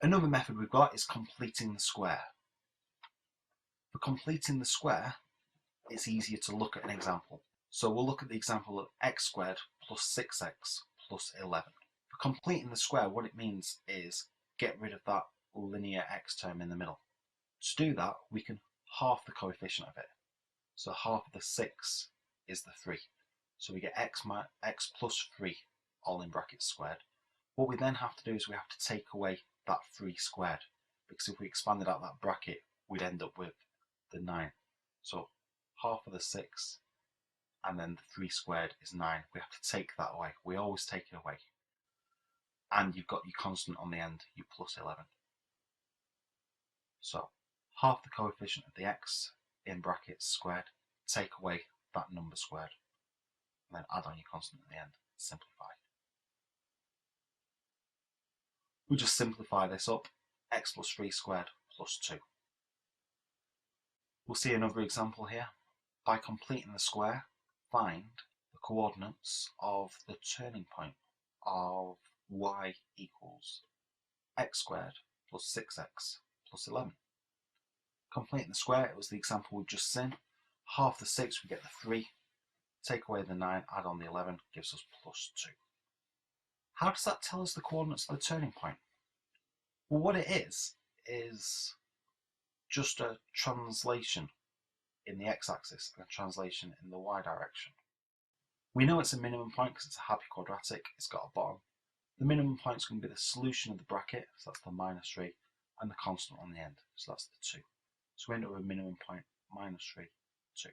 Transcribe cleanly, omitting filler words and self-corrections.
Another method we've got is completing the square. For completing the square, it's easier to look at an example. So we'll look at the example of x squared plus 6x plus 11. For completing the square, what it means is get rid of that linear x term in the middle. To do that, we can half the coefficient of it. So half of the 6 is the 3. So we get x plus 3, all in brackets squared. What we then have to do is we have to take away that 3 squared, because if we expanded out that bracket, we'd end up with the 9. So half of the 6 and then the 3 squared is 9. We have to take that away. We always take it away. And you've got your constant on the end, your plus 11. So half the coefficient of the x in brackets squared, take away that number squared, and then add on your constant at the end, simplify. We'll just simplify this up, x plus 3 squared plus 2. We'll see another example here. By completing the square, find the coordinates of the turning point of y equals x squared plus 6x plus 11. Completing the square, it was the example we've just seen. Half the 6, we get the 3. Take away the 9, add on the 11, gives us plus 2. How does that tell us the coordinates of the turning point? Well, what it is just a translation in the x-axis and a translation in the y direction. We know it's a minimum point because it's a happy quadratic, it's got a bottom. The minimum point is going to be the solution of the bracket, so that's the minus 3, and the constant on the end, so that's the 2. So we end up with a minimum point, minus 3, 2.